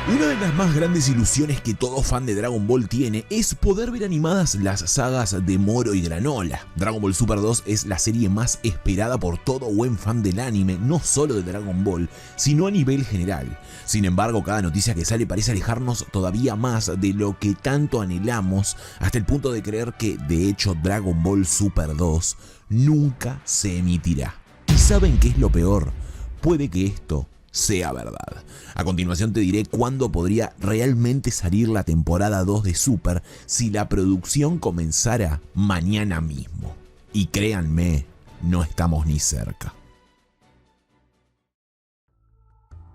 Una de las más grandes ilusiones que todo fan de Dragon Ball tiene es poder ver animadas las sagas de Moro y Granola. Dragon Ball Super 2 es la serie más esperada por todo buen fan del anime, no solo de Dragon Ball, sino a nivel general. Sin embargo, cada noticia que sale parece alejarnos todavía más de lo que tanto anhelamos, hasta el punto de creer que, de hecho, Dragon Ball Super 2 nunca se emitirá. ¿Y saben qué es lo peor? Puede que esto sea verdad. A continuación te diré cuándo podría realmente salir la temporada 2 de Super si la producción comenzara mañana mismo. Y créanme, no estamos ni cerca.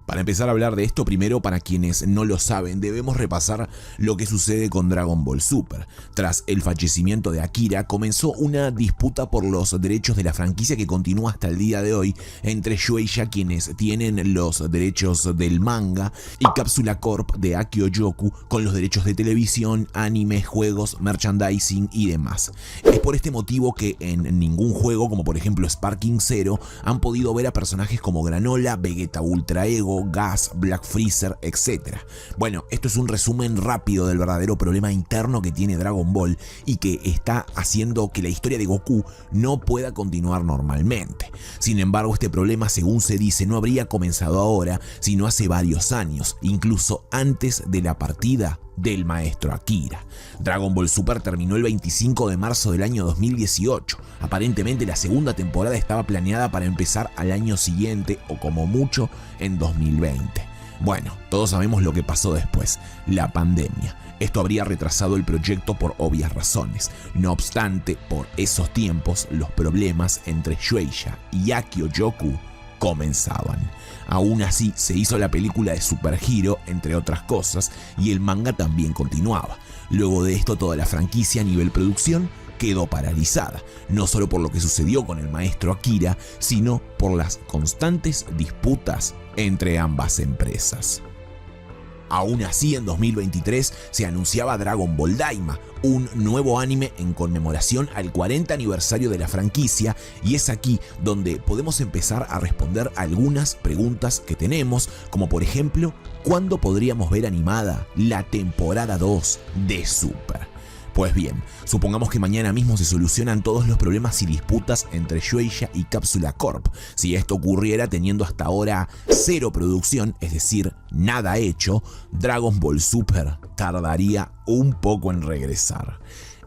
Para empezar a hablar de esto, primero, para quienes no lo saben, debemos repasar lo que sucede con Dragon Ball Super. Tras el fallecimiento de Akira, comenzó una disputa por los derechos de la franquicia que continúa hasta el día de hoy entre Shueisha, quienes tienen los derechos del manga, y Cápsula Corp de Akio Yoku con los derechos de televisión, anime, juegos, merchandising y demás. Es por este motivo que en ningún juego, como por ejemplo Sparking Zero, han podido ver a personajes como Granola, Vegeta Ultra Ego, Gas, Black Freezer, etc. Bueno, esto es un resumen rápido del verdadero problema interno que tiene Dragon Ball y que está haciendo que la historia de Goku no pueda continuar normalmente. Sin embargo, este problema, según se dice, no habría comenzado ahora, sino hace varios años, incluso antes de la partida del maestro Akira. Dragon Ball Super terminó el 25 de marzo del año 2018. Aparentemente la segunda temporada estaba planeada para empezar al año siguiente o como mucho en 2020. Bueno, todos sabemos lo que pasó después, la pandemia. Esto habría retrasado el proyecto por obvias razones. No obstante, por esos tiempos, los problemas entre Shueisha y Akio Yoku comenzaban. Aún así, se hizo la película de Super Hero, entre otras cosas, y el manga también continuaba. Luego de esto, toda la franquicia a nivel producción quedó paralizada, no solo por lo que sucedió con el maestro Akira, sino por las constantes disputas entre ambas empresas. Aún así, en 2023 se anunciaba Dragon Ball Daima, un nuevo anime en conmemoración al 40 aniversario de la franquicia, y es aquí donde podemos empezar a responder algunas preguntas que tenemos, como por ejemplo, ¿cuándo podríamos ver animada la temporada 2 de Super? Pues bien, supongamos que mañana mismo se solucionan todos los problemas y disputas entre Shueisha y Cápsula Corp. Si esto ocurriera teniendo hasta ahora cero producción, es decir, nada hecho, Dragon Ball Super tardaría un poco en regresar.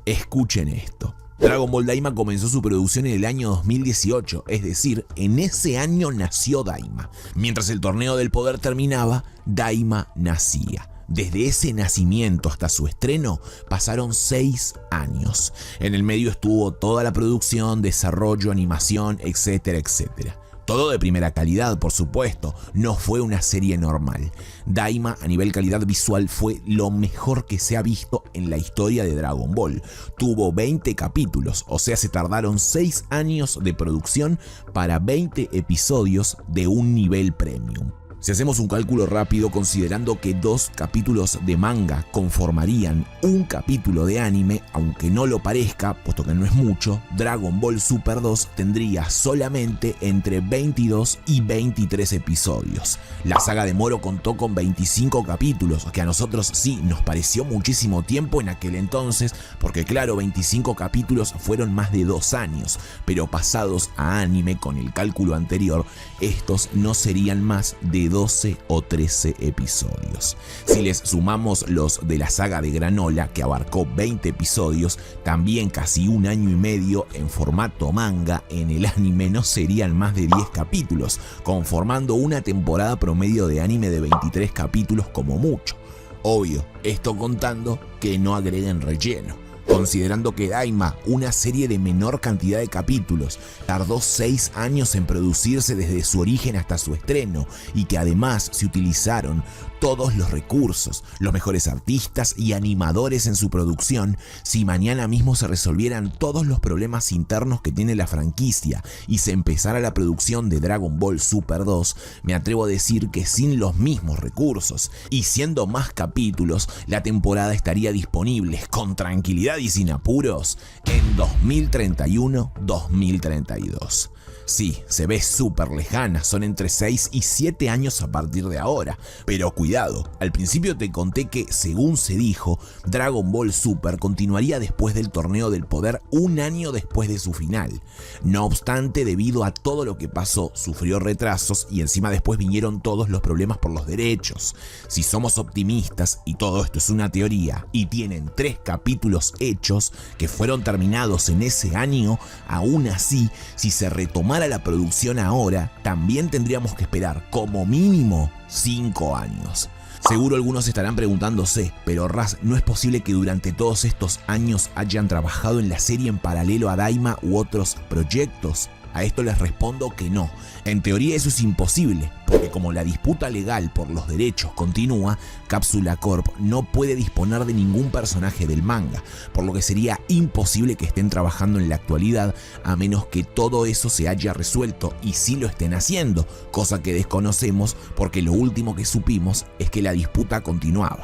Escuchen esto. Dragon Ball Daima comenzó su producción en el año 2018, es decir, en ese año nació Daima. Mientras el torneo del poder terminaba, Daima nacía. Desde ese nacimiento hasta su estreno pasaron 6 años. En el medio estuvo toda la producción, desarrollo, animación, etcétera, etcétera. Todo de primera calidad, por supuesto, no fue una serie normal. Daima, a nivel calidad visual, fue lo mejor que se ha visto en la historia de Dragon Ball. Tuvo 20 capítulos, o sea, se tardaron 6 años de producción para 20 episodios de un nivel premium. Si hacemos un cálculo rápido, considerando que 2 capítulos de manga conformarían un capítulo de anime, aunque no lo parezca, puesto que no es mucho, Dragon Ball Super 2 tendría solamente entre 22 y 23 episodios. La saga de Moro contó con 25 capítulos, que a nosotros sí nos pareció muchísimo tiempo en aquel entonces, porque claro, 25 capítulos fueron más de 2 años, pero pasados a anime con el cálculo anterior, estos no serían más de 12 o 13 episodios. Si les sumamos los de la saga de Granola, que abarcó 20 episodios, también casi un año y medio en formato manga, en el anime no serían más de 10 capítulos, conformando una temporada promedio de anime de 23 capítulos como mucho. Obvio, esto contando que no agreguen relleno. Considerando que Daima, una serie de menor cantidad de capítulos, tardó 6 años en producirse desde su origen hasta su estreno y que además se utilizaron todos los recursos, los mejores artistas y animadores en su producción, si mañana mismo se resolvieran todos los problemas internos que tiene la franquicia y se empezara la producción de Dragon Ball Super 2, me atrevo a decir que sin los mismos recursos y siendo más capítulos, la temporada estaría disponible con tranquilidad y sin apuros en 2031-2032. Sí, se ve súper lejana, son entre 6 y 7 años a partir de ahora. Pero cuidado, al principio te conté que, según se dijo, Dragon Ball Super continuaría después del Torneo del Poder un año después de su final. No obstante, debido a todo lo que pasó, sufrió retrasos y encima después vinieron todos los problemas por los derechos. Si somos optimistas, y todo esto es una teoría, y tienen 3 capítulos hechos que fueron terminados en ese año, aún así, si se retomara la producción ahora, también tendríamos que esperar como mínimo 5 años. Seguro algunos estarán preguntándose, pero Raz, ¿no es posible que durante todos estos años hayan trabajado en la serie en paralelo a Daima u otros proyectos? A esto les respondo que no. En teoría eso es imposible, porque como la disputa legal por los derechos continúa, Cápsula Corp no puede disponer de ningún personaje del manga, por lo que sería imposible que estén trabajando en la actualidad a menos que todo eso se haya resuelto y sí lo estén haciendo, cosa que desconocemos porque lo último que supimos es que la disputa continuaba.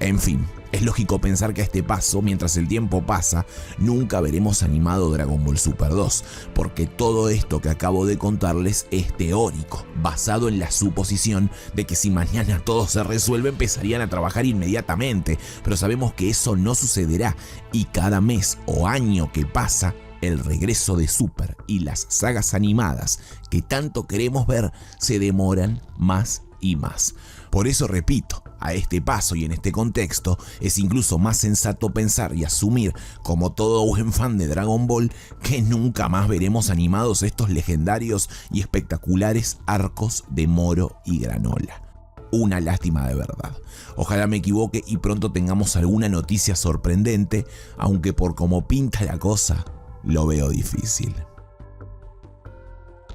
En fin, es lógico pensar que a este paso, mientras el tiempo pasa, nunca veremos animado Dragon Ball Super 2, porque todo esto que acabo de contarles es teórico, basado en la suposición de que si mañana todo se resuelve empezarían a trabajar inmediatamente, pero sabemos que eso no sucederá y cada mes o año que pasa, el regreso de Super y las sagas animadas que tanto queremos ver se demoran más y más. Por eso repito, a este paso y en este contexto es incluso más sensato pensar y asumir, como todo buen fan de Dragon Ball, que nunca más veremos animados estos legendarios y espectaculares arcos de Moro y Granola. Una lástima de verdad. Ojalá me equivoque y pronto tengamos alguna noticia sorprendente, aunque por cómo pinta la cosa, lo veo difícil.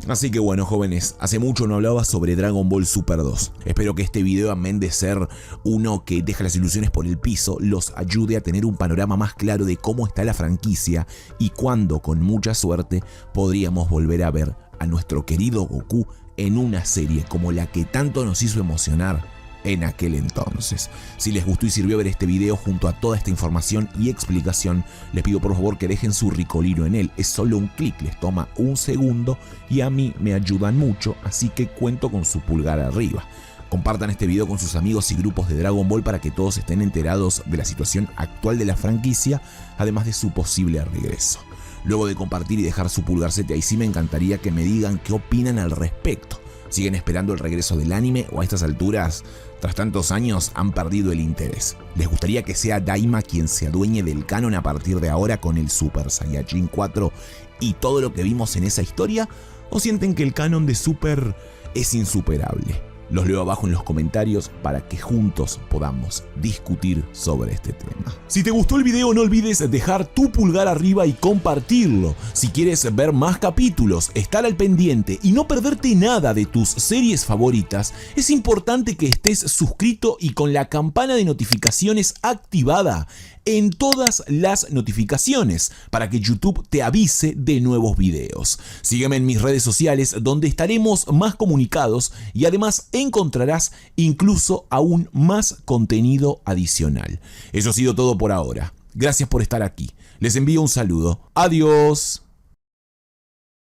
Así que bueno, jóvenes, hace mucho no hablaba sobre Dragon Ball Super 2. Espero que este video, amén de ser uno que deja las ilusiones por el piso, los ayude a tener un panorama más claro de cómo está la franquicia y cuándo, con mucha suerte, podríamos volver a ver a nuestro querido Goku en una serie como la que tanto nos hizo emocionar en aquel entonces. Si les gustó y sirvió ver este video junto a toda esta información y explicación, les pido por favor que dejen su ricolino en él. Es solo un clic, les toma un segundo y a mí me ayudan mucho, así que cuento con su pulgar arriba. Compartan este video con sus amigos y grupos de Dragon Ball para que todos estén enterados de la situación actual de la franquicia, además de su posible regreso. Luego de compartir y dejar su pulgarcete ahí, sí me encantaría que me digan qué opinan al respecto. ¿Siguen esperando el regreso del anime o a estas alturas, tras tantos años, han perdido el interés? ¿Les gustaría que sea Daima quien se adueñe del canon a partir de ahora con el Super Saiyajin 4 y todo lo que vimos en esa historia? ¿O sienten que el canon de Super es insuperable? Los leo abajo en los comentarios para que juntos podamos discutir sobre este tema. Si te gustó el video, no olvides dejar tu pulgar arriba y compartirlo. Si quieres ver más capítulos, estar al pendiente y no perderte nada de tus series favoritas, es importante que estés suscrito y con la campana de notificaciones activada en todas las notificaciones para que YouTube te avise de nuevos videos. Sígueme en mis redes sociales donde estaremos más comunicados y además encontrarás incluso aún más contenido adicional. Eso ha sido todo por ahora. Gracias por estar aquí. Les envío un saludo. Adiós.